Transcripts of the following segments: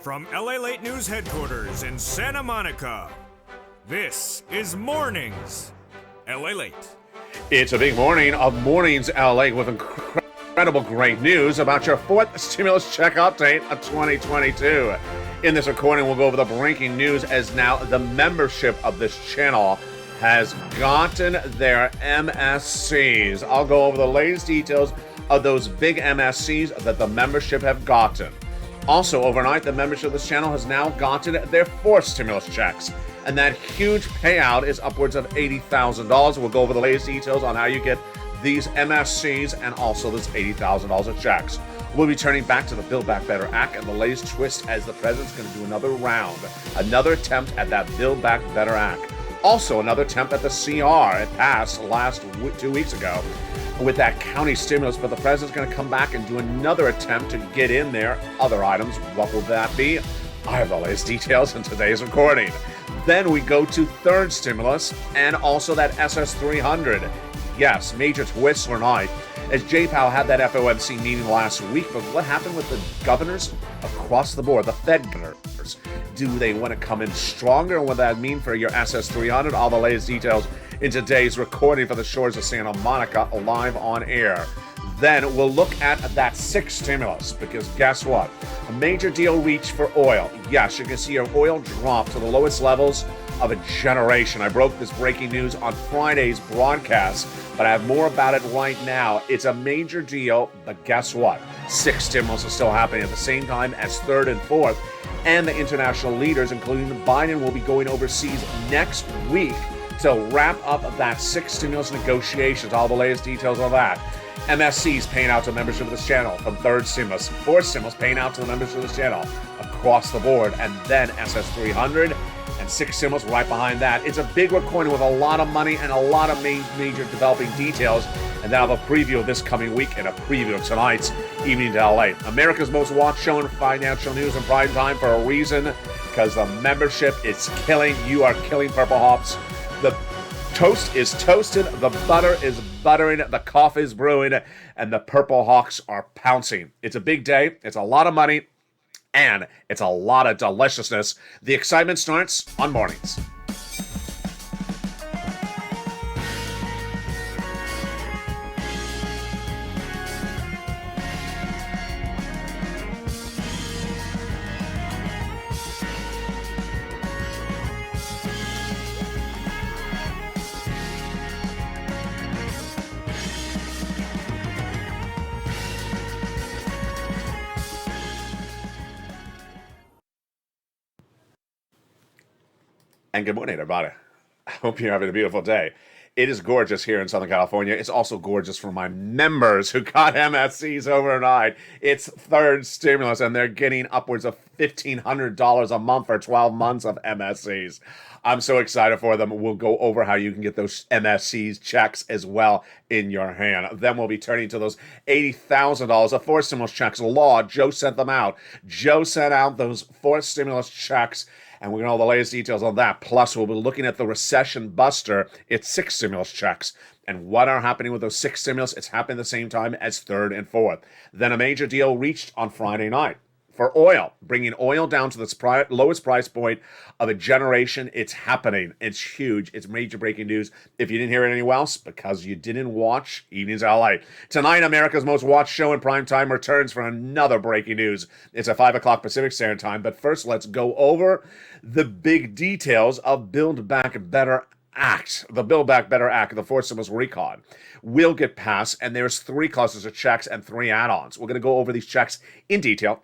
From LALATE News headquarters in Santa Monica, this is Mornings LALATE. It's a big morning of Mornings LA with incredible great news about your fourth stimulus check update of 2022. In this recording, we'll go over the breaking news as now the membership of this channel has gotten their MSCs. I'll go over the latest details of those big MSCs that the membership have gotten. Also, overnight, the membership of this channel has now gotten their fourth stimulus checks. And that huge payout is upwards of $80,000. We'll go over the latest details on how you get these MSCs and also this $80,000 of checks. We'll be turning back to the Build Back Better Act and the latest twist as the president's going to do another round, another attempt at that Build Back Better Act. Also, another attempt at the CR. It passed 2 weeks ago with that county stimulus, but the president's going to come back and do another attempt to get in there other items. What will that be? I have the latest details in today's recording. Then we go to third stimulus and also that SS300. Yes, major twists tonight as J-POW had that FOMC meeting last week, but what happened with the governors across the board, the Fed governors? Do they want to come in stronger? And what that mean for your SS300? All the latest details in today's recording for the shores of Santa Monica, live on air. Then we'll look at that sixth stimulus, because guess what? A major deal reached for oil. Yes, you can see your oil drop to the lowest levels of a generation. I broke this breaking news on Friday's broadcast, but I have more about it right now. It's a major deal, but guess what? Sixth stimulus is still happening at the same time as third and fourth, and the international leaders, including Biden, will be going overseas next week to wrap up that sixth stimulus negotiations. All the latest details on that. MSCs paying out to membership of this channel from third stimulus. Fourth stimulus paying out to the members of this channel across the board. And then SS300 and sixth stimulus right behind that. It's a big recording with a lot of money and a lot of major developing details. And then I'll have a preview of this coming week and a preview of tonight's Evening to LA. America's most watched show in financial news in prime time for a reason, because the membership is killing. You are killing Purple Hops. The toast is toasted, the butter is buttering, the coffee is brewing, and the Purple Hawks are pouncing. It's a big day, it's a lot of money, and it's a lot of deliciousness. The excitement starts on Mornings. And good morning, everybody. I hope you're having a beautiful day. It is gorgeous here in Southern California. It's also gorgeous for my members who got MSCs overnight. It's third stimulus, and they're getting upwards of $1,500 a month for 12 months of MSCs. I'm so excited for them. We'll go over how you can get those MSCs checks as well in your hand. Then we'll be turning to those $80,000 of fourth stimulus checks. Law, Joe sent them out. Joe sent out those fourth stimulus checks, and we're going to know the latest details on that. Plus, we'll be looking at the recession buster. It's six stimulus checks. And what are happening with those six stimulus? It's happening at the same time as third and fourth. Then a major deal reached on Friday night for oil, bringing oil down to the lowest price point of a generation. It's happening. It's huge. It's major breaking news. If you didn't hear it anywhere else, because you didn't watch Evenings LA. Tonight, America's most watched show in prime time returns for another breaking news. It's at 5 o'clock Pacific Standard Time. But first, let's go over the big details of Build Back Better Act. The Build Back Better Act, the fourth stimulus recon, will get passed, and there's 3 clusters of checks and 3 add-ons. We're going to go over these checks in detail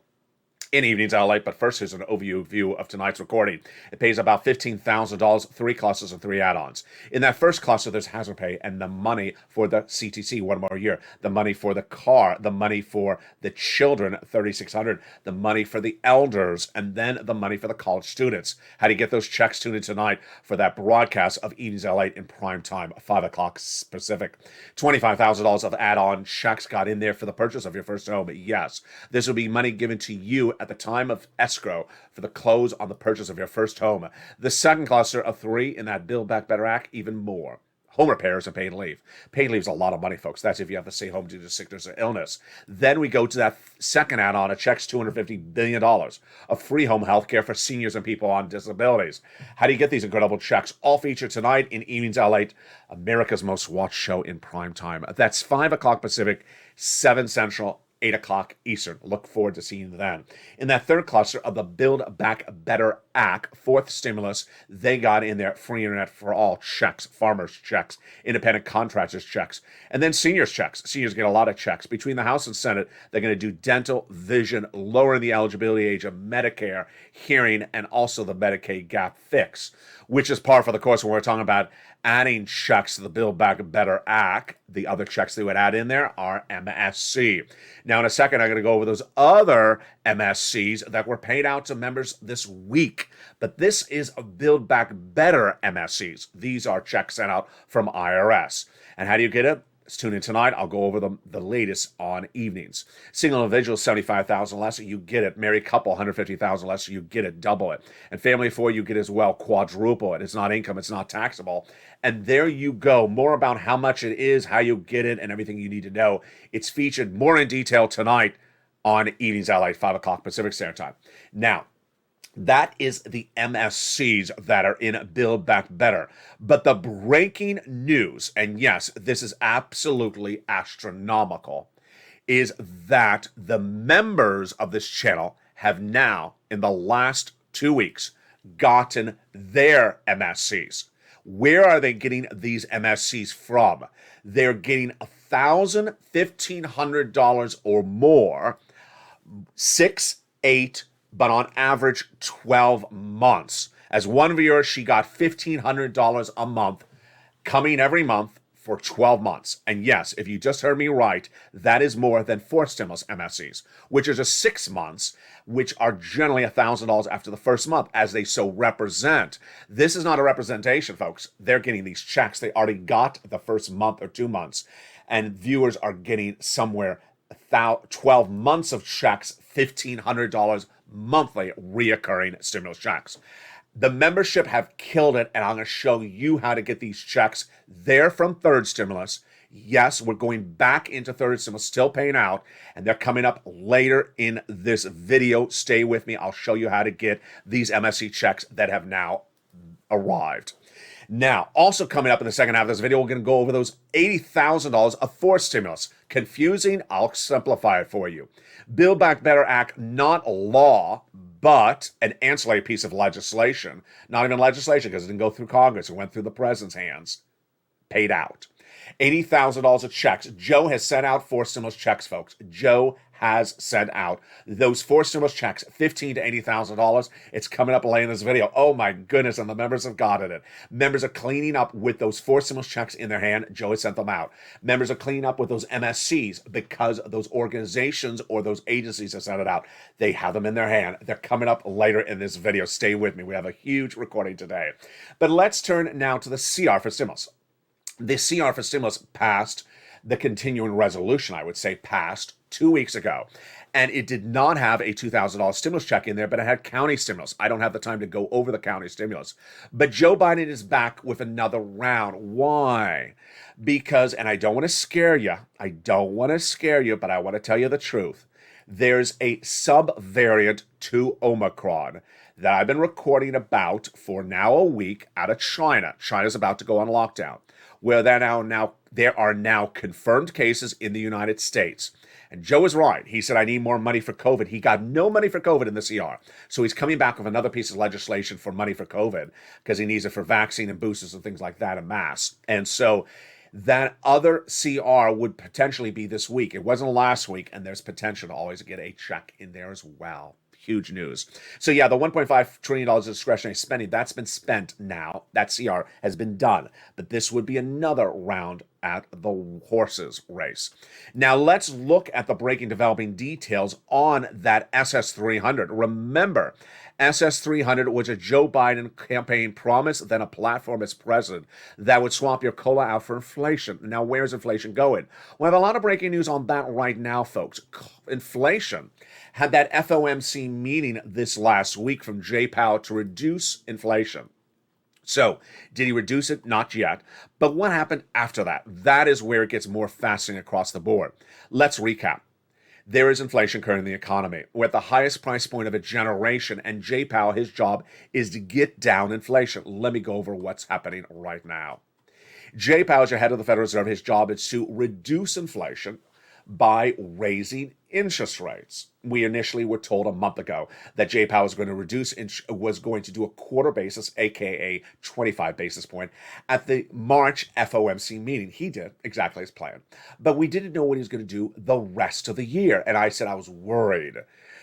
in Evenings LA, but first here's an overview of tonight's recording. It pays about $15,000, 3 clusters and 3 add-ons. In that first cluster, there's hazard pay and the money for the CTC, one more year, the money for the car, the money for the children, $3,600, the money for the elders, and then the money for the college students. How do you get those checks tuned in tonight for that broadcast of Evenings LA in prime time, 5 o'clock Pacific? $25,000 of add-on checks got in there for the purchase of your first home. Yes, this will be money given to you at the time of escrow for the close on the purchase of your first home. The second cluster of 3 in that Build Back Better Act, even more. home repairs and paid leave. Paid leave is a lot of money, folks. That's if you have to stay home due to sickness or illness. Then we go to that Second add-on, it checks $250 billion of free home health care for seniors and people on disabilities. How do you get these incredible checks? All featured tonight in Evenings LALATE, America's most watched show in prime time. That's 5 o'clock Pacific, 7 Central, 8 o'clock Eastern. Look forward to seeing you then. In that third cluster of the Build Back Better Act, fourth stimulus, they got in there free internet for all checks, farmers checks, independent contractors checks, and then seniors checks. Seniors get a lot of checks. Between the House and Senate, they're going to do dental, vision, lowering the eligibility age of Medicare, hearing, and also the Medicaid gap fix, which is par for the course when we're talking about adding checks to the Build Back Better Act. The other checks they would add in there are MSC. Now, in a second, I'm going to go over those other MSCs that were paid out to members this week. But this is a Build Back Better MSCs. These are checks sent out from IRS. And how do you get it? Tune in tonight. I'll go over the latest on evenings. Single individual, $75,000 less, you get it. Married couple, $150,000 less, you get it. Double it. And family of 4, you get as well. Quadruple it. It's not income. It's not taxable. And there you go. More about how much it is, how you get it, and everything you need to know. It's featured more in detail tonight on Evenings LA, 5 o'clock Pacific Standard Time. Now, that is the MSCs that are in Build Back Better. But the breaking news, and yes, this is absolutely astronomical, is that the members of this channel have now, in the last 2 weeks, gotten their MSCs. Where are they getting these MSCs from? They're getting $1,000, $1,500 or more, 6, 8, but on average 12 months. As one viewer, she got $1,500 a month coming every month for 12 months. And yes, if you just heard me right, that is more than 4 stimulus MSCs, which is just 6 months, which are generally $1,000 after the first month, as they so represent. This is not a representation, folks. They're getting these checks. They already got the first month or 2 months, and viewers are getting somewhere 12 months of checks, $1,500 monthly reoccurring stimulus checks. The membership have killed it, and I'm going to show you how to get these checks. They're from third stimulus. Yes, we're going back into third stimulus, still paying out, and they're coming up later in this video. Stay with me. I'll show you how to get these MSC checks that have now arrived. Now, also coming up in the second half of this video, we're going to go over those $80,000 of fourth stimulus. Confusing? I'll simplify it for you. Build Back Better Act, not law, but an ancillary piece of legislation. Not even legislation, because it didn't go through Congress. It went through the president's hands. Paid out. $80,000 of checks. Joe has sent out 4 stimulus checks, folks. Joe has sent out those 4 stimulus checks, $15,000 to $80,000. It's coming up later in this video. Oh my goodness, and the members have gotten it. Members are cleaning up with those 4 stimulus checks in their hand. Joe has sent them out. Members are cleaning up with those MSCs because those organizations or those agencies have sent it out. They have them in their hand. They're coming up later in this video. Stay with me. We have a huge recording today. But let's turn now to the CR for stimulus. The CR for stimulus passed, the continuing resolution, I would say, passed 2 weeks ago. And it did not have a $2,000 stimulus check in there, but it had county stimulus. I don't have the time to go over the county stimulus. But Joe Biden is back with another round. Why? Because, and I don't want to scare you, but I want to tell you the truth. There's a subvariant to Omicron that I've been recording about for now a week out of China. China's about to go on lockdown, where there are now confirmed cases in the United States. And Joe is right. He said, I need more money for COVID. He got no money for COVID in the CR. So he's coming back with another piece of legislation for money for COVID because he needs it for vaccine and boosters and things like that and masks. And so that other CR would potentially be this week. It wasn't last week, and there's potential to always get a check in there as well. Huge news. So yeah, the $1.5 trillion of discretionary spending, that's been spent now. That CR has been done. But this would be another round at the horses race. Now let's look at the breaking developing details on that SS300. Remember, SS300 was a Joe Biden campaign promise, then a platform as president that would swap your COLA out for inflation. Now, where's inflation going? We have a lot of breaking news on that right now, folks. Inflation had that FOMC meeting this last week from Jay Powell to reduce inflation. So, did he reduce it? Not yet. But what happened after that? That is where it gets more fascinating across the board. Let's recap. There is inflation occurring in the economy. We're at the highest price point of a generation, and Jay Powell, his job is to get down inflation. Let me go over what's happening right now. Jay Powell is your head of the Federal Reserve. His job is to reduce inflation by raising interest rates. We initially were told a month ago that Jay Powell was going to do a quarter basis, aka 25 basis point, at the March FOMC meeting. He did exactly as planned, but we didn't know what he was going to do the rest of the year. And I said I was worried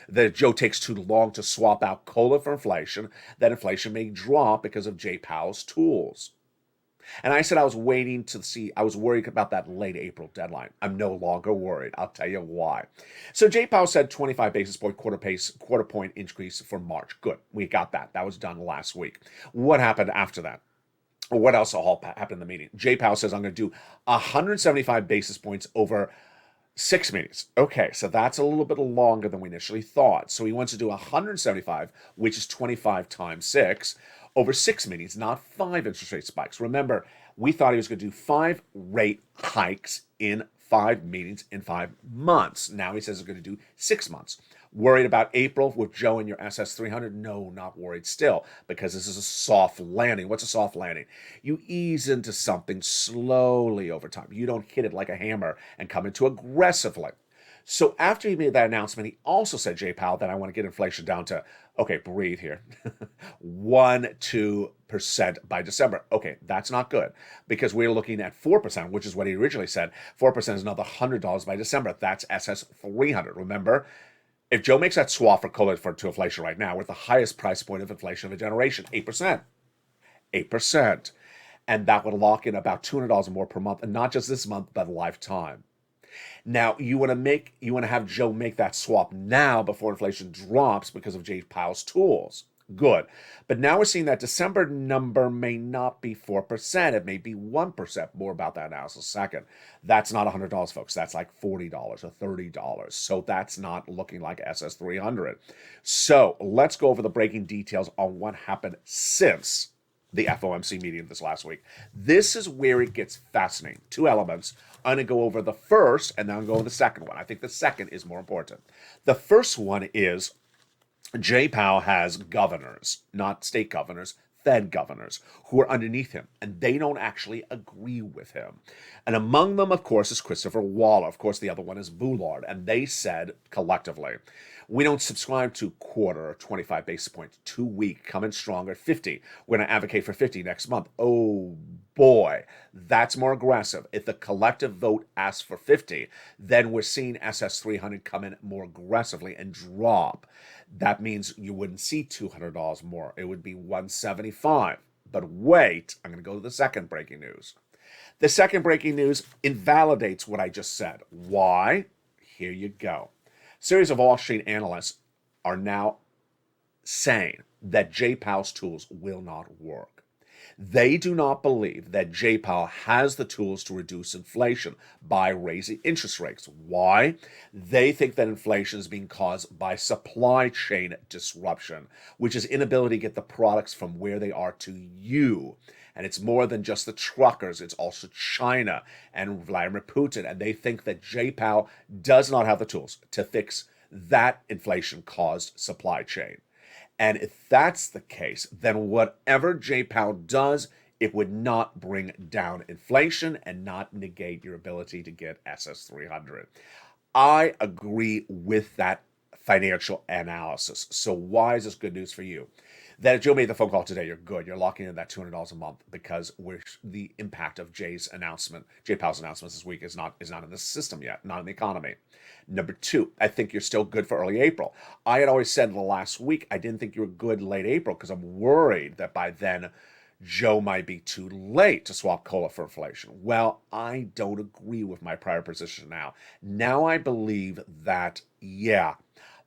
that if Joe takes too long to swap out COLA for inflation, that inflation may drop because of Jay Powell's tools. And I said I was waiting to see, I was worried about that late April deadline. I'm no longer worried. I'll tell you why. So Jay Powell said 25 basis point quarter point increase for March. Good. We got that. That was done last week. What happened after that? What else all happened in the meeting? Jay Powell says I'm going to do 175 basis points over 6 meetings. Okay, so that's a little bit longer than we initially thought. So he wants to do 175, which is 25 times 6, over 6 meetings, not 5 interest rate spikes. Remember, we thought he was going to do 5 rate hikes in 5 meetings in 5 months. Now he says he's going to do 6 months. Worried about April with Joe and your SS 300? No, not worried still, because this is a soft landing. What's a soft landing? You ease into something slowly over time. You don't hit it like a hammer and come into aggressively. So after he made that announcement, he also said, Jay Powell, that I want to get inflation down to, okay, breathe here, 1-2% by December. Okay, that's not good, because we're looking at 4%, which is what he originally said. 4% is another $100 by December. That's SS 300. Remember, if Joe makes that swap for COLA to inflation right now, we're at the highest price point of inflation of a generation, 8%. 8%. And that would lock in about $200 more per month, and not just this month, but lifetime. Now, you want to have Joe make that swap now before inflation drops because of Jay Powell's tools. Good. But now we're seeing that December number may not be 4%. It may be 1%. More about that analysis second. That's not $100, folks. That's like $40 or $30. So that's not looking like SS 300. So let's go over the breaking details on what happened since the FOMC meeting this last week. This is where it gets fascinating. 2 elements. I'm going to go over the first, and then I'll go over the second one. I think the second is more important. The first one is Jay Powell has governors, not state governors, Fed governors, who are underneath him, and they don't actually agree with him. And among them, of course, is Christopher Waller. Of course, the other one is Bullard. And they said collectively, we don't subscribe to quarter or 25 basis points, 2 week, coming strong at 50. We're going to advocate for 50 next month. Oh boy, that's more aggressive. If the collective vote asks for 50, then we're seeing SS 300 come in more aggressively and drop. That means you wouldn't see $200 more. It would be 175. But wait, I'm going to go to the second breaking news. The second breaking news invalidates what I just said. Why? Here you go. A series of Wall Street analysts are now saying that Jay Powell's tools will not work. They do not believe that Jay Powell has the tools to reduce inflation by raising interest rates. Why? They think that inflation is being caused by supply chain disruption, which is inability to get the products from where they are to you. And it's more than just the truckers. It's also China and Vladimir Putin. And they think that Jay Powell does not have the tools to fix that inflation-caused supply chain. And if that's the case, then whatever Jay Powell does, it would not bring down inflation and not negate your ability to get SS 300. I agree with that financial analysis. So why is this good news for you? That if Joe made the phone call today, you're good. You're locking in that $200 a month, because the impact of Jay Powell's announcements this week is not in the system yet, not in the economy. Number 2, I think you're still good for early April. I had always said in the last week, I didn't think you were good late April, because I'm worried that by then Joe might be too late to swap COLA for inflation. Well, I don't agree with my prior position now. Now I believe that,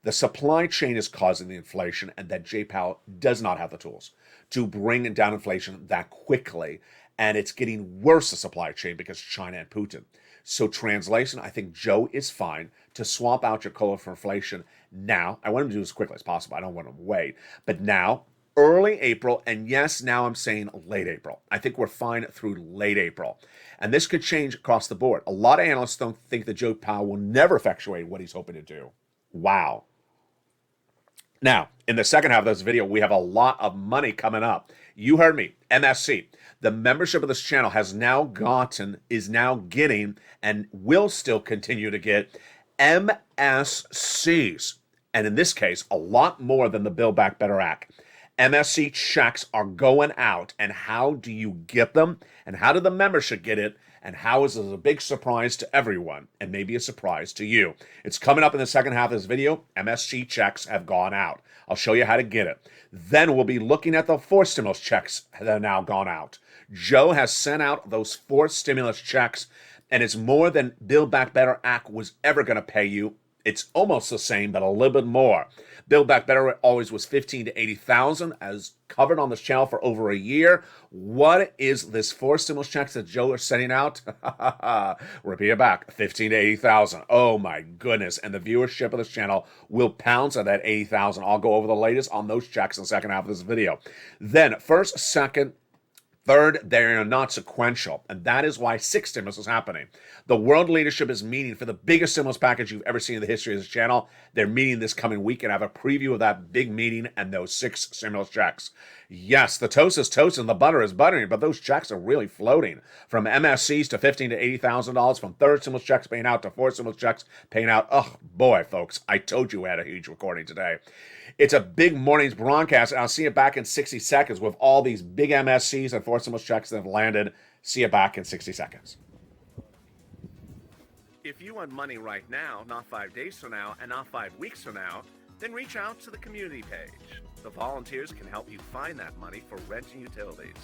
the supply chain is causing the inflation, and that Jay Powell does not have the tools to bring down inflation that quickly. And it's getting worse, the supply chain, because China and Putin. So translation, I think Joe is fine to swap out your COLA for inflation now. I want him to do as quickly as possible. I don't want him to wait. But now, early April, and yes, now I'm saying late April. I think we're fine through late April. And this could change across the board. A lot of analysts don't think that Joe Powell will never effectuate what he's hoping to do. Wow. Now, in the second half of this video, we have a lot of money coming up. You heard me, MSC. The membership of this channel is now getting, and will still continue to get MSCs. And in this case, a lot more than the Build Back Better Act. MSC checks are going out, and how do you get them? And how do the membership get it? And how is it a big surprise to everyone, and maybe a surprise to you? It's coming up in the second half of this video. MSC checks have gone out. I'll show you how to get it. Then we'll be looking at the 4 stimulus checks that have now gone out. Joe has sent out those 4 stimulus checks, and it's more than Build Back Better Act was ever going to pay you. It's almost the same, but a little bit more. Build Back Better always was $15,000 to $80,000, as covered on this channel for over a year. What is this 4 stimulus checks that Joe is sending out? Repeat it back, $15,000 to $80,000. Oh my goodness! And the viewership of this channel will pounce at that $80,000. I'll go over the latest on those checks in the second half of this video. Then first, second, third, they are not sequential, and that is why 6 stimulus is happening. The world leadership is meeting for the biggest stimulus package you've ever seen in the history of this channel. They're meeting this coming week, and I have a preview of that big meeting and those 6 stimulus checks. Yes, the toast is toast and the butter is buttering, but those checks are really floating. From MSCs to $15,000 to $80,000, from 3rd stimulus checks paying out to 4th stimulus checks paying out. Oh boy, folks, I told you we had a huge recording today. It's a big morning's broadcast, and I'll see you back in 60 seconds with all these big MSCs and 4 stimulus checks that have landed. See you back in 60 seconds. If you want money right now, not 5 days from now, and not 5 weeks from now, then reach out to the community page. The volunteers can help you find that money for rent and utilities.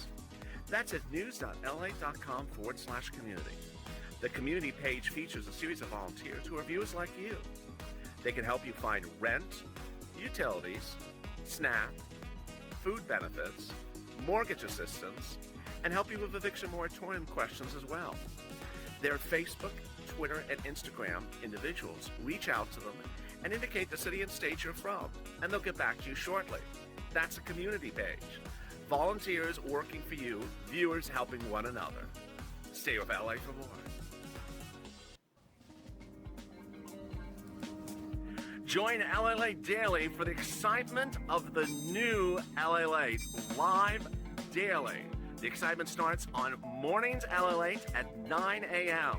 That's at news.la.com/community. The community page features a series of volunteers who are viewers like you. They can help you find rent, utilities, SNAP, food benefits, mortgage assistance, and help you with eviction moratorium questions as well. Their Facebook, Twitter, and Instagram individuals reach out to them and indicate the city and state you're from, and they'll get back to you shortly. That's a community page. Volunteers working for you, viewers helping one another. Stay with LA for more. Join LALATE Daily for the excitement of the new LALATE live daily. The excitement starts on Mornings LALATE at 9 a.m.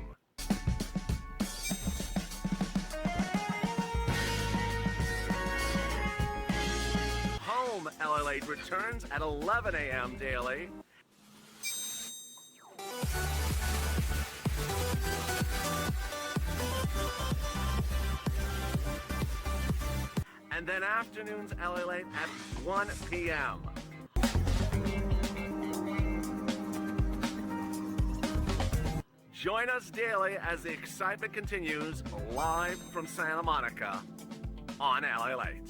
Home LALATE returns at 11 a.m. daily. And then afternoons LALATE at 1 p.m. Join us daily as the excitement continues live from Santa Monica on LALATE.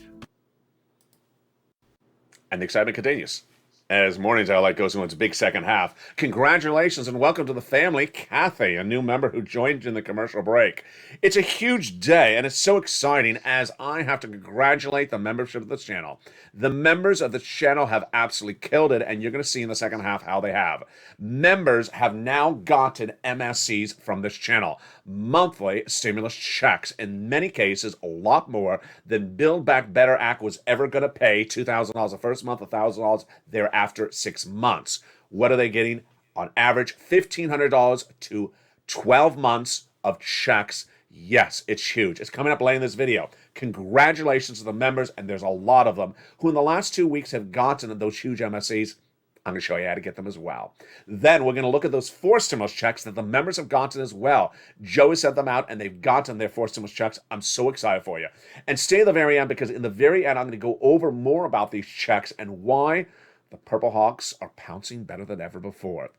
And the excitement continues as Mornings LALATE goes into its big second half. Congratulations and welcome to the family, Kathy, a new member who joined in the commercial break. It's a huge day, and it's so exciting as I have to congratulate the membership of this channel. The members of the channel have absolutely killed it, and you're going to see in the second half how they have. Members have now gotten MSCs from this channel, monthly stimulus checks, in many cases a lot more than Build Back Better Act was ever going to pay. $2,000 the first month, $1,000 thereafter 6 months. What are they getting? On average, $1,500 to 12 months of checks. Yes, it's huge. It's coming up later in this video. Congratulations to the members, and there's a lot of them who in the last 2 weeks have gotten those huge MSCs. I'm going to show you how to get them as well. Then we're going to look at those 4 stimulus checks that the members have gotten as well. Joe has sent them out, and they've gotten their 4 stimulus checks. I'm so excited for you. And stay at the very end, because in the very end, I'm going to go over more about these checks and why the Purple Hawks are pouncing better than ever before.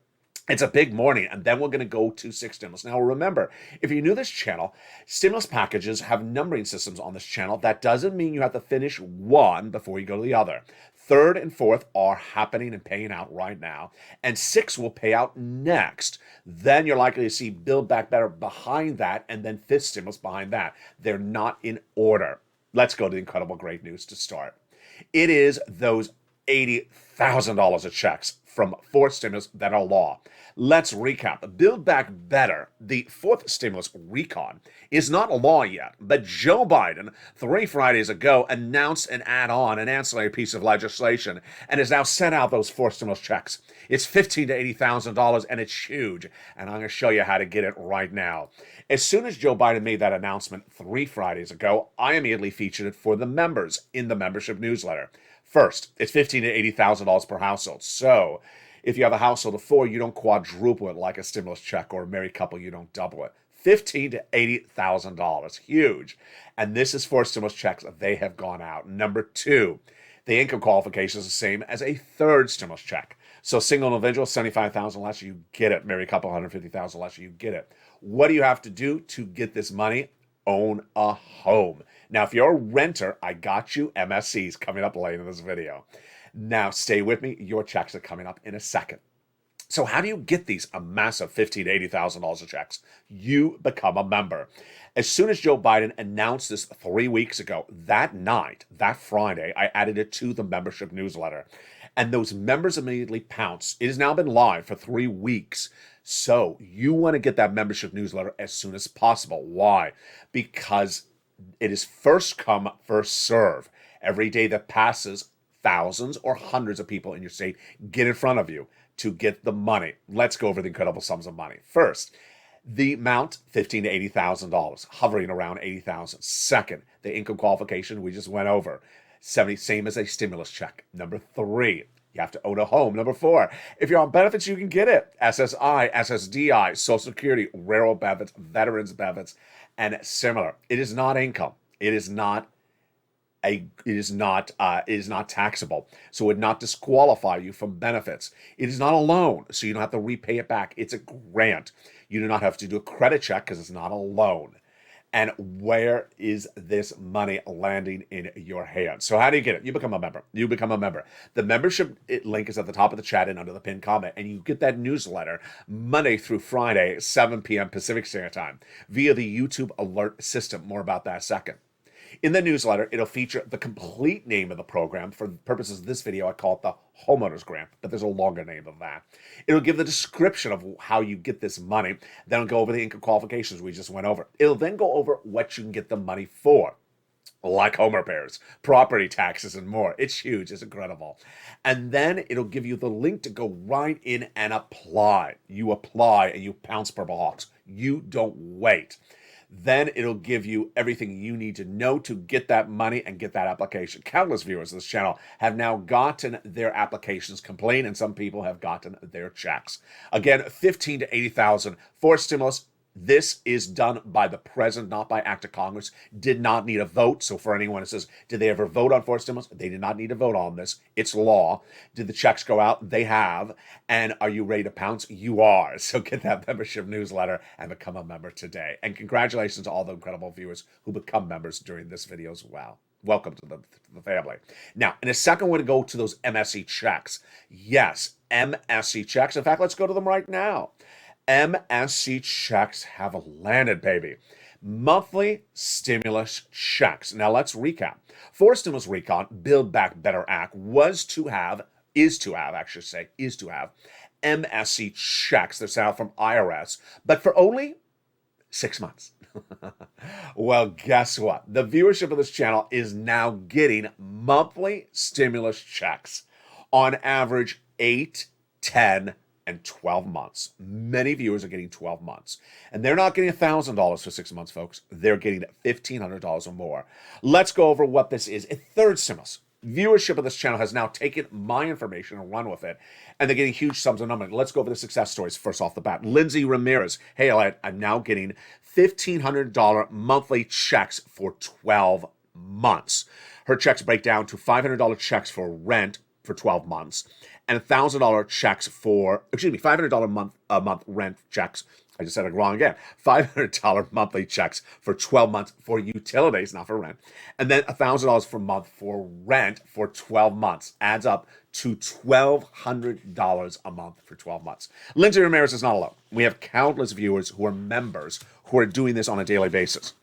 It's a big morning, and then we're going to go to 6 stimulus. Now, remember, if you're new to this channel, stimulus packages have numbering systems on this channel. That doesn't mean you have to finish one before you go to the other. 3rd and 4th are happening and paying out right now, and 6 will pay out next. Then you're likely to see Build Back Better behind that, and then 5th stimulus behind that. They're not in order. Let's go to the incredible great news to start. It is those $80,000 of checks from fourth stimulus that are law. Let's recap. Build Back Better, the fourth stimulus recon, is not a law yet, but Joe Biden, 3 Fridays ago, announced an add-on, an ancillary piece of legislation, and has now sent out those fourth stimulus checks. It's $15,000 to $80,000, and it's huge, and I'm going to show you how to get it right now. As soon as Joe Biden made that announcement 3 Fridays ago, I immediately featured it for the members in the membership newsletter. First, it's $15,000 to $80,000 per household. So, if you have a household of 4, you don't quadruple it like a stimulus check, or a married couple, you don't double it. $15,000 to $80,000, huge. And this is for stimulus checks. They have gone out. Number 2, the income qualification is the same as a third stimulus check. So single individual, $75,000 less, you get it. Married couple, $150,000 less, you get it. What do you have to do to get this money? Own a home. Now, if you're a renter, I got you. MSCs coming up later in this video. Now, stay with me. Your checks are coming up in a second. So how do you get these a massive $15,000 to $80,000 of checks? You become a member. As soon as Joe Biden announced this 3 weeks ago, that night, that Friday, I added it to the membership newsletter. And those members immediately pounced. It has now been live for 3 weeks. So you want to get that membership newsletter as soon as possible. Why? Because it is first come, first serve. Every day that passes, thousands or hundreds of people in your state get in front of you to get the money. Let's go over the incredible sums of money. First, the amount, $15,000 to $80,000, hovering around $80,000. Second, the income qualification we just went over, same as a stimulus check. Number 3, you have to own a home. Number 4, if you're on benefits, you can get it. SSI, SSDI, Social Security, railroad benefits, veterans benefits, and similar. It is not income. It is not taxable, so it would not disqualify you from benefits. It is not a loan, so you don't have to repay it back. It's a grant. You do not have to do a credit check because it's not a loan. And where is this money landing in your hands? So how do you get it? You become a member. You become a member. The membership link is at the top of the chat and under the pinned comment, and you get that newsletter Monday through Friday, 7 p.m. Pacific Standard Time via the YouTube alert system. More about that in a second. In the newsletter, it'll feature the complete name of the program. For the purposes of this video, I call it the Homeowners Grant, but there's a longer name than that. It'll give the description of how you get this money. Then it'll go over the income qualifications we just went over. It'll then go over what you can get the money for, like home repairs, property taxes, and more. It's huge. It's incredible. And then it'll give you the link to go right in and apply. You apply and you pounce Purple Hawks. You don't wait. Then it'll give you everything you need to know to get that money and get that application. Countless viewers of this channel have now gotten their applications complete, and some people have gotten their checks. Again, $15,000 to $80,000 for stimulus. This is done by the president, not by act of Congress. Did not need a vote. So for anyone who says, did they ever vote on forced stimulus? They did not need to vote on this. It's law. Did the checks go out? They have. And are you ready to pounce? You are. So get that membership newsletter and become a member today. And congratulations to all the incredible viewers who become members during this video as well. Welcome to the family. Now, in a second, we're going to go to those MSC checks. Yes, MSC checks. In fact, let's go to them right now. MSC checks have landed, baby. Monthly stimulus checks. Now let's recap. For stimulus recon, Build Back Better Act is to have MSC checks. They're sent out from IRS, but for only 6 months. Well, guess what? The viewership of this channel is now getting monthly stimulus checks on average 8, 10, and 12 months. Many viewers are getting 12 months. And they're not getting $1,000 for 6 months, folks. They're getting $1,500 or more. Let's go over what this is. A third stimulus. Viewership of this channel has now taken my information and run with it, and they're getting huge sums of money. Let's go over the success stories first off the bat. Lindsay Ramirez. Hey, I'm now getting $1,500 monthly checks for 12 months. Her checks break down to $500 checks for rent for 12 months, and $1,000 checks for, $500 a month rent checks. I just said it wrong again. $500 monthly checks for 12 months for utilities, not for rent. And then $1,000 per month for rent for 12 months. Adds up to $1,200 a month for 12 months. Lindsay Ramirez is not alone. We have countless viewers who are members who are doing this on a daily basis.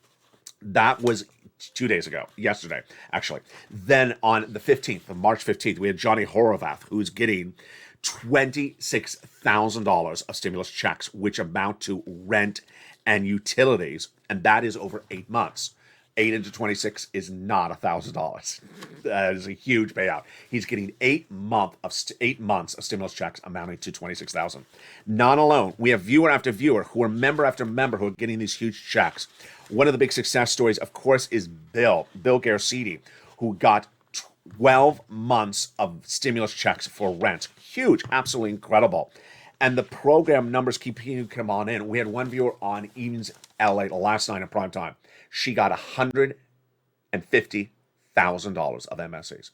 That was 2 days ago, yesterday, actually. Then on the 15th, of March 15th, we had Johnny Horvath, who's getting $26,000 of stimulus checks, which amount to rent and utilities, and that is over 8 months. 8 into 26 is not $1,000. That is a huge payout. He's getting 8 months of stimulus checks amounting to 26,000. Not alone, we have viewer after viewer who are member after member who are getting these huge checks. One of the big success stories, of course, is Bill Garcetti, who got 12 months of stimulus checks for rent. Huge, absolutely incredible. And the program numbers keep coming on in. We had one viewer on Evenings LA last night in prime time. She got $150,000 of MSCs.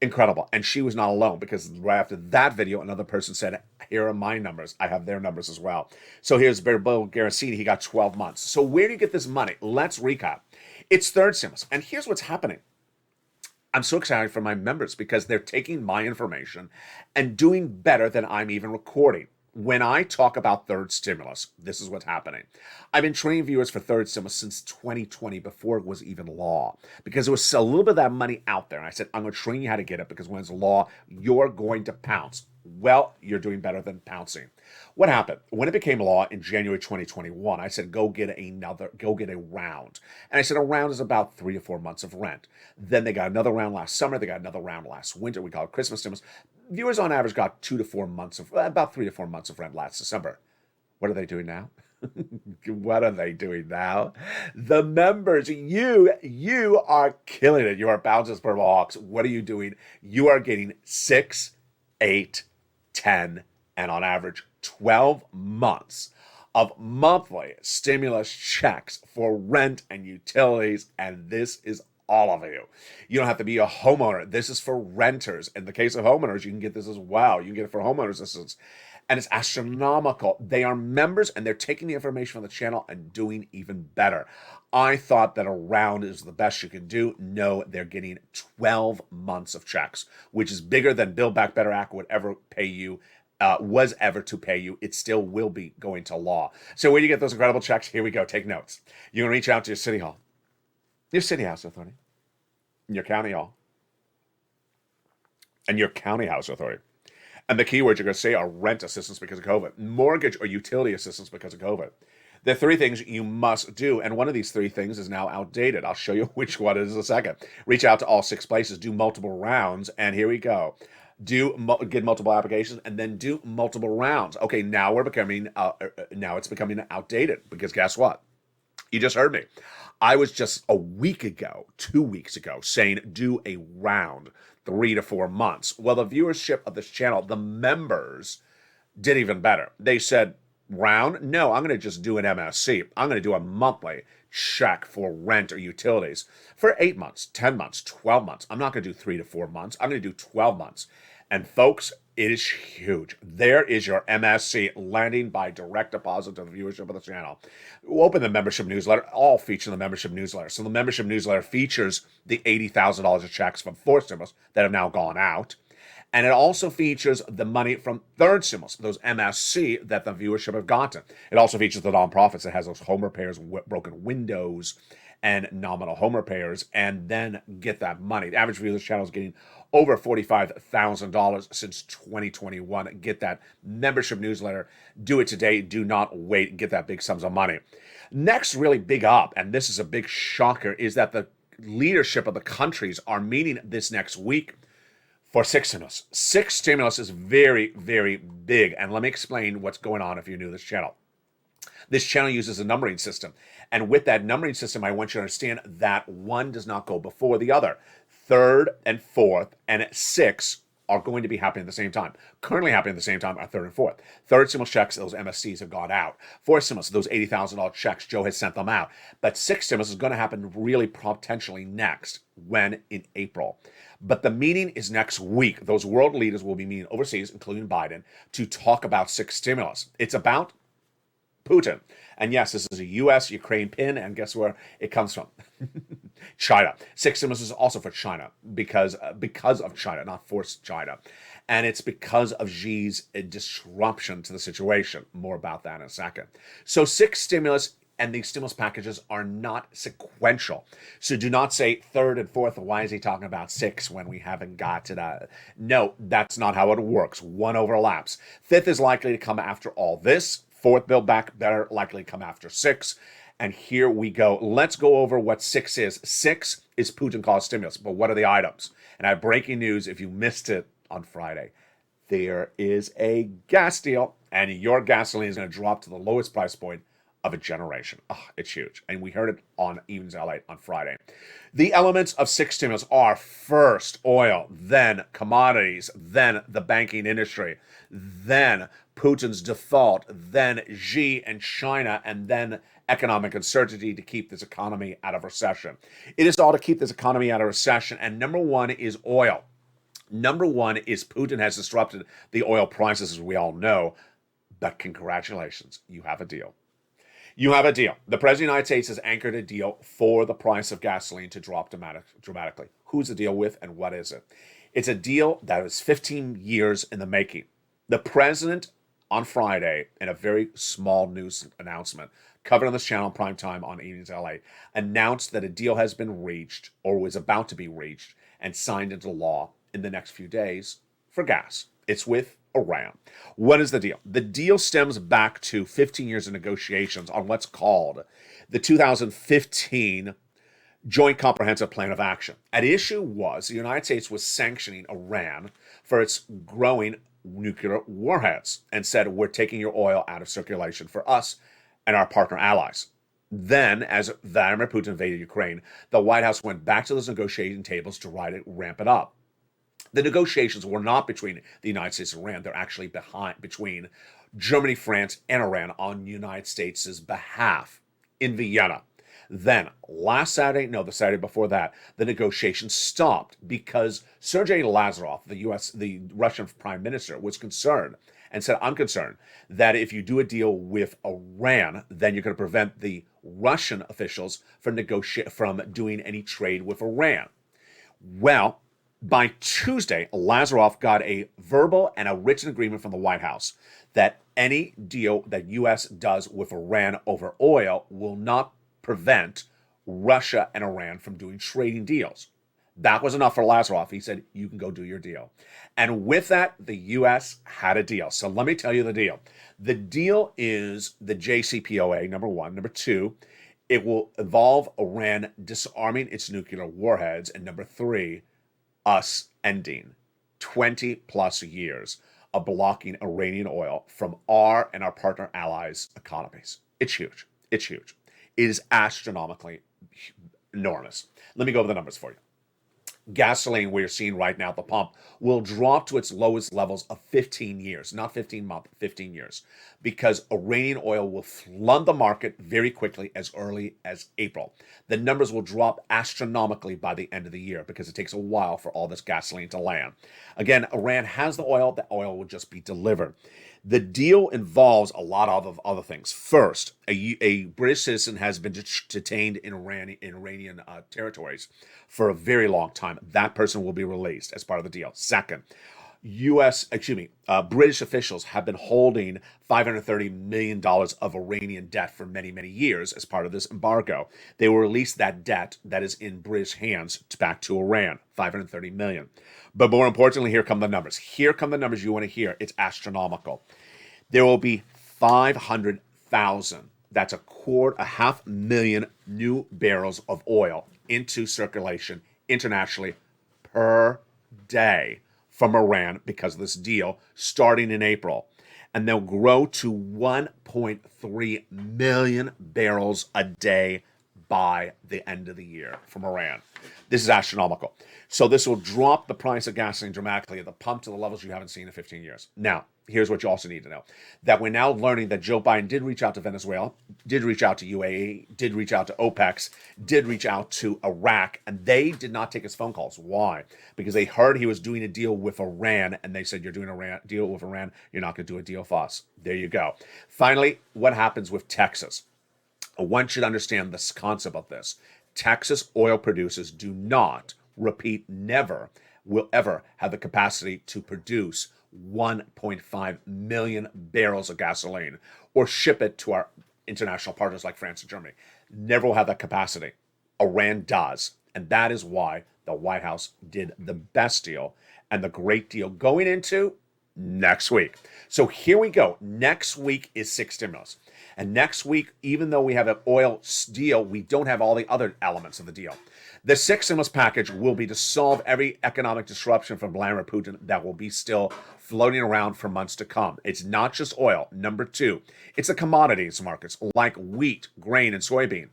Incredible. And she was not alone, because right after that video, another person said, here are my numbers. I have their numbers as well. So here's Bill Garcetti. He got 12 months. So where do you get this money? Let's recap. It's third stimulus. And here's what's happening. I'm so excited for my members because they're taking my information and doing better than I'm even recording. When I talk about third stimulus, this is what's happening. I've been training viewers for third stimulus since 2020, before it was even law, because there was a little bit of that money out there. And I said, I'm going to train you how to get it, because when it's law, you're going to pounce. Well, you're doing better than pouncing. What happened? When it became law in January 2021, I said, go get a round. And I said, a round is about 3 to 4 months of rent. Then they got another round last summer. They got another round last winter. We call it Christmas stimulus. Viewers on average got about 3 to 4 months of rent last December. What are they doing now? What are they doing now? The members, you are killing it. You are Bounces Purple Hawks. What are you doing? You are getting 6, 8, 10, and on average 12 months of monthly stimulus checks for rent and utilities, and this is all of you. You don't have to be a homeowner. This is for renters. In the case of homeowners, you can get this as well. You can get it for homeowners assistance. And it's astronomical. They are members, and they're taking the information from the channel and doing even better. I thought that a round is the best you can do. No, they're getting 12 months of checks, which is bigger than Build Back Better Act would ever pay you, was ever to pay you. It still will be going to law. So where do you get those incredible checks? Here we go. Take notes. You're going to reach out to your city hall, your city house authority, your county hall, and your county house authority. And the keywords you're going to say are rent assistance because of COVID, mortgage or utility assistance because of COVID. There are 3 things you must do, and one of these 3 things is now outdated. I'll show you which one it is in a second. Reach out to all 6 places, do multiple rounds, and here we go. Get multiple applications, and then do multiple rounds. Okay, now it's becoming outdated, because guess what? You just heard me. I was just a week ago, 2 weeks ago, saying do a round, 3 to 4 months. Well, the viewership of this channel, the members, did even better. They said, round? No, I'm going to just do an MSC. I'm going to do a monthly check for rent or utilities for 8 months, 10 months, 12 months. I'm not going to do 3 to 4 months. I'm going to do 12 months. And folks, it is huge. There is your MSC landing by direct deposit to the viewership of the channel. We'll open the membership newsletter, all feature the membership newsletter. So the membership newsletter features the $80,000 of checks from fourth stimulus that have now gone out. And it also features the money from third stimulus, those MSC that the viewership have gotten. It also features the nonprofits that has those home repairs, broken windows, and nominal home repairs, and then get that money. The average viewer of this channel is getting over $45,000 since 2021. Get that membership newsletter. Do it today. Do not wait. Get that big sums of money. Next, really big up, and this is a big shocker, is that the leadership of the countries are meeting this next week for 6 stimulus. 6 stimulus is very, very big, and let me explain what's going on if you're new to this channel. This channel uses a numbering system, and with that numbering system, I want you to understand that one does not go before the other. Third and fourth and 6 are going to be happening at the same time. Currently happening at the same time are third and fourth. Third stimulus checks, those MSCs have gone out. Fourth stimulus, those $80,000 checks, Joe has sent them out. But 6 stimulus is going to happen really potentially next, when in April. But the meeting is next week. Those world leaders will be meeting overseas, including Biden, to talk about 6 stimulus. It's about Putin. And yes, this is a U.S.-Ukraine pin, and guess where it comes from? China. 6 stimulus is also for China because of China, not for China. And it's because of Xi's disruption to the situation. More about that in a second. So 6 stimulus and these stimulus packages are not sequential. So do not say third and fourth. Why is he talking about six when we haven't got to that? No, that's not how it works. One overlaps. Fifth is likely to come after all this. Fourth, Build Back Better, likely to come after six. And here we go. Let's go over what six is. Six is Putin caused stimulus, but what are the items? And I have breaking news if you missed it on Friday. There is a gas deal, and your gasoline is going to drop to the lowest price point of a generation. Oh, it's huge. And we heard it on Evens LA on Friday. The elements of six stimulus are first oil, then commodities, then the banking industry, then Putin's default, then Xi and China, and then economic uncertainty to keep this economy out of recession. It is all to keep this economy out of recession, and number one is oil. Number one is Putin has disrupted the oil prices, as we all know, but congratulations, you have a deal. You have a deal. The President of the United States has anchored a deal for the price of gasoline to drop dramatically. Who's the deal with and what is it? It's a deal that was 15 years in the making. The President on Friday, in a very small news announcement, covered on this channel prime time on Evens LA, announced that a deal has been reached or was about to be reached and signed into law in the next few days for gas. It's with Iran. What is the deal? The deal stems back to 15 years of negotiations on what's called the 2015 Joint Comprehensive Plan of Action. At issue was the United States was sanctioning Iran for its growing nuclear warheads and said, we're taking your oil out of circulation for us and our partner allies. Then, as Vladimir Putin invaded Ukraine, the White House went back to those negotiating tables to ramp it up. The negotiations were not between the United States and Iran. They're actually between Germany, France, and Iran on the United States' behalf in Vienna. Then, the Saturday before that, the negotiations stopped because Sergei Lavrov, the Russian prime minister, was concerned and said, I'm concerned that if you do a deal with Iran, then you're going to prevent the Russian officials from doing any trade with Iran. Well, by Tuesday, Lavrov got a verbal and a written agreement from the White House that any deal that U.S. does with Iran over oil will not prevent Russia and Iran from doing trading deals. That was enough for Lavrov. He said, you can go do your deal. And with that, the U.S. had a deal. So let me tell you the deal. The deal is the JCPOA, number one. Number two, it will involve Iran disarming its nuclear warheads. And number three, us ending 20 plus years of blocking Iranian oil from our and our partner allies' economies. It's huge. It's huge. It is astronomically enormous. Let me go over the numbers for you. Gasoline we're seeing right now at the pump will drop to its lowest levels of 15 years, not 15 months, 15 years, because Iranian oil will flood the market very quickly as early as April. The numbers will drop astronomically by the end of the year because it takes a while for all this gasoline to land. Again, Iran has the oil will just be delivered. The deal involves a lot of other things. First, a British citizen has been detained in Iranian territories for a very long time. That person will be released as part of the deal. Second, British officials have been holding $530 million of Iranian debt for many, many years as part of this embargo. They will release that debt that is in British hands back to Iran, $530 million. But more importantly, here come the numbers. Here come the numbers you want to hear. It's astronomical. There will be 500,000, that's a 500,000 new barrels of oil into circulation internationally per day from Iran because of this deal starting in April. And they'll grow to 1.3 million barrels a day by the end of the year from Iran. This is astronomical. So this will drop the price of gasoline dramatically at the pump to the levels you haven't seen in 15 years. Now, here's what you also need to know. That we're now learning that Joe Biden did reach out to Venezuela, did reach out to UAE, did reach out to OPEC, did reach out to Iraq, and they did not take his phone calls. Why? Because they heard he was doing a deal with Iran, and they said, you're doing a deal with Iran, you're not going to do a deal with us. There you go. Finally, what happens with Texas? One should understand this concept of this. Texas oil producers do not, never, will ever have the capacity to produce 1.5 million barrels of gasoline or ship it to our international partners like France and Germany. Never will have that capacity. Iran does. And that is why the White House did the best deal and the great deal going into next week. So here we go. Next week is six stimulus. And next week, even though we have an oil deal, we don't have all the other elements of the deal. The six stimulus package will be to solve every economic disruption from Vladimir Putin that will be still floating around for months to come. It's not just oil. Number two, it's the commodities markets like wheat, grain, and soybean.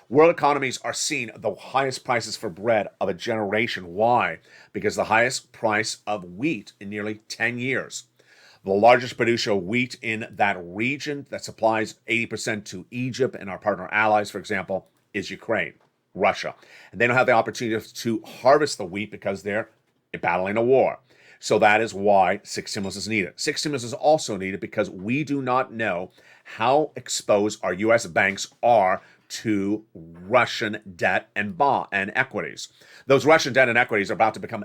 World economies are seeing the highest prices for bread of a generation. Why? Because the highest price of wheat in nearly 10 years. The largest producer of wheat in that region that supplies 80% to Egypt and our partner allies, for example, is Ukraine, Russia. And they don't have the opportunity to harvest the wheat because they're battling a war. So that is why six stimulus is needed. Six stimulus is also needed because we do not know how exposed our U.S. banks are to Russian debt and bond and equities. Those Russian debt and equities are about to become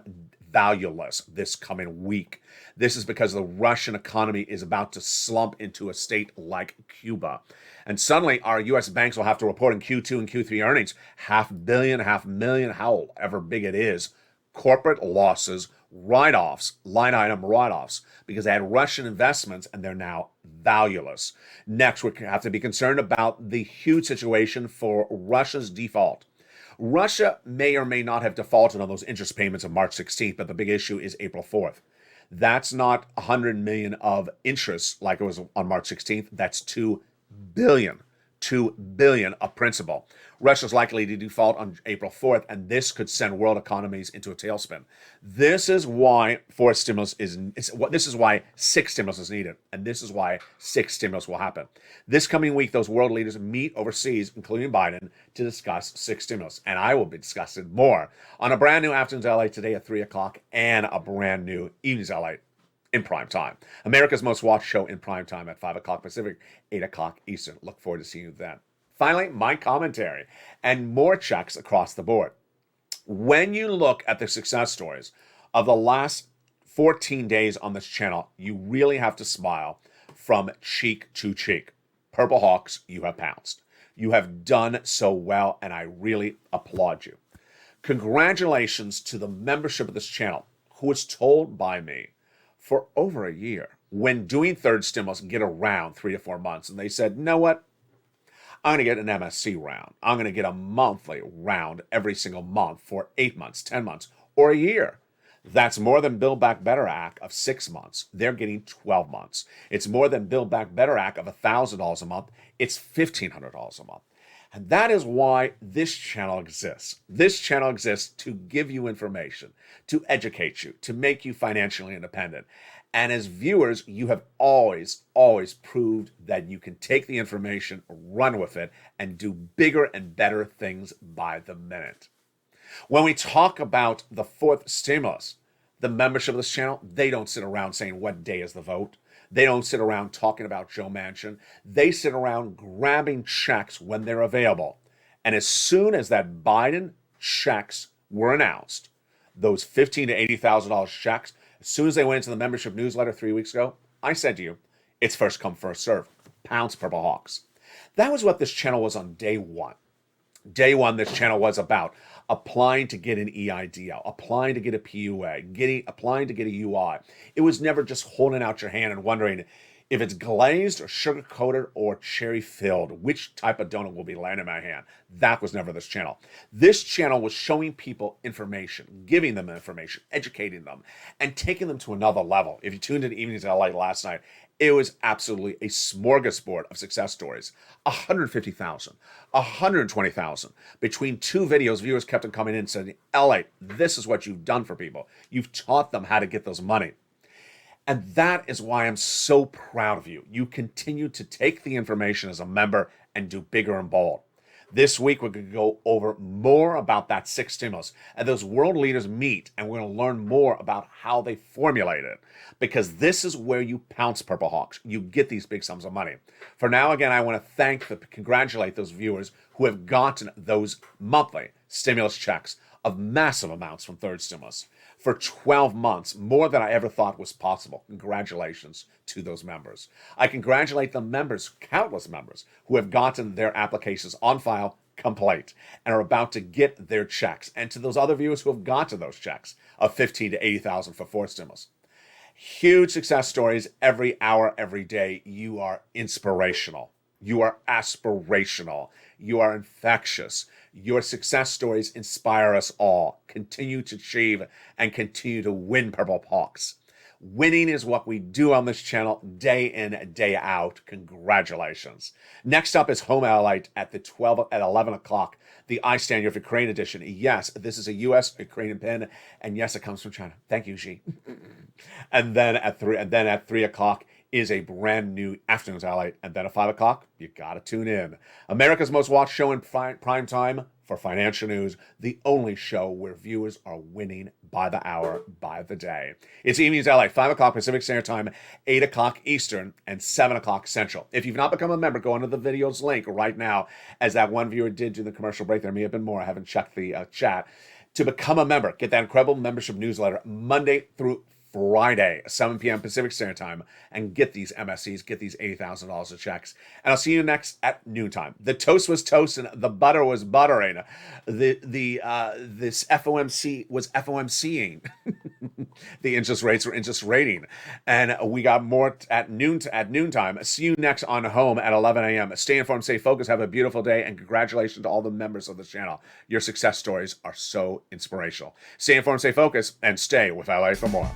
valueless this coming week. This is because the Russian economy is about to slump into a state like Cuba. And suddenly our U.S. banks will have to report in Q2 and Q3 earnings, $500 million, $500,000, however big it is, corporate losses, write-offs, line item write-offs, because they had Russian investments and they're now valueless. Next, we have to be concerned about the huge situation for Russia's default. Russia may or may not have defaulted on those interest payments of March 16th, but the big issue is April 4th. That's not 100 million of interest like it was on March 16th. That's 2 billion. 2 billion of principal. Russia's likely to default on April 4th, and this could send world economies into a tailspin. This is why this is why six stimulus is needed, and this is why six stimulus will happen. This coming week, those world leaders meet overseas, including Biden, to discuss six stimulus, and I will be discussing more on a brand new Afternoons LA today at 3 o'clock and a brand new Evenings LA in prime time. America's most watched show in prime time at 5 o'clock Pacific, 8 o'clock Eastern. Look forward to seeing you then. Finally, my commentary and more checks across the board. When you look at the success stories of the last 14 days on this channel, you really have to smile from cheek to cheek. Purple Hawks, you have pounced. You have done so well, and I really applaud you. Congratulations to the membership of this channel, who was told by me for over a year, when doing third stimulus, get around 3 to 4 months. And they said, you know what? I'm going to get an MSC round. I'm going to get a monthly round every single month for 8 months, 10 months, or a year. That's more than Build Back Better Act of 6 months. They're getting 12 months. It's more than Build Back Better Act of $1,000 a month. It's $1,500 a month. And that is why this channel exists. This channel exists to give you information, to educate you, to make you financially independent. And as viewers, you have always proved that you can take the information, run with it, and do bigger and better things by the minute. When we talk about the fourth stimulus, the membership of this channel, they don't sit around saying, what day is the vote? They don't sit around talking about Joe Manchin. They sit around grabbing checks when they're available. And as soon as that Biden checks were announced, those $15,000 to $80,000 checks, as soon as they went into the membership newsletter 3 weeks ago, I said to you, it's first come, first serve. Pounce Purple Hawks. That was what this channel was on day one. Day one, this channel was about applying to get an EIDL, applying to get a PUA, applying to get a UI. It was never just holding out your hand and wondering if it's glazed or sugar-coated or cherry-filled, which type of donut will be landing in my hand. That was never this channel. This channel was showing people information, giving them information, educating them, and taking them to another level. If you tuned in to Evenings LA last night, it was absolutely a smorgasbord of success stories. 150,000, 120,000. Between two videos, viewers kept on coming in and saying, LA, this is what you've done for people. You've taught them how to get those money. And that is why I'm so proud of you. You continue to take the information as a member and do bigger and bold. This week, we're going to go over more about that sixth stimulus. And those world leaders meet, and we're going to learn more about how they formulate it. Because this is where you pounce, Purple Hawks. You get these big sums of money. For now, again, I want to congratulate those viewers who have gotten those monthly stimulus checks of massive amounts from third stimulus for 12 months, more than I ever thought was possible. Congratulations to those members. I congratulate the members, countless members, who have gotten their applications on file complete and are about to get their checks. And to those other viewers who have gotten those checks of $15,000 to $80,000 for fourth stimulus. Huge success stories every hour, every day. You are inspirational. You are aspirational. You are infectious. Your success stories inspire us all. Continue to achieve and continue to win Purple Hawks. Winning is what we do on this channel day in, day out. Congratulations. Next up is Home LALATE at 11 o'clock. The I Stand Your Ukraine edition. Yes, this is a U.S. Ukrainian pin, and yes, it comes from China. Thank you, Xi. and then at 3 o'clock is a brand new Afternoons LALATE, and then at 5 o'clock, you gotta tune in. America's most watched show in prime time for financial news, the only show where viewers are winning by the hour, by the day. It's Evenings LA, 5 o'clock Pacific Standard Time, 8 o'clock Eastern, and 7 o'clock Central. If you've not become a member, go into the video's link right now, as that one viewer did during the commercial break. There may have been more. I haven't checked the chat. To become a member, get that incredible membership newsletter Monday through Friday, 7 p.m. Pacific Standard Time, and get these MSCs, get these $80,000 of checks. And I'll see you next at noontime. The toast was toasting, the butter was buttering, this FOMC was FOMCing, the interest rates were interest rating, and we got more at noontime. See you next on Home at 11 a.m. Stay informed, stay focused, have a beautiful day, and congratulations to all the members of the channel. Your success stories are so inspirational. Stay informed, stay focused, and stay with LA for more.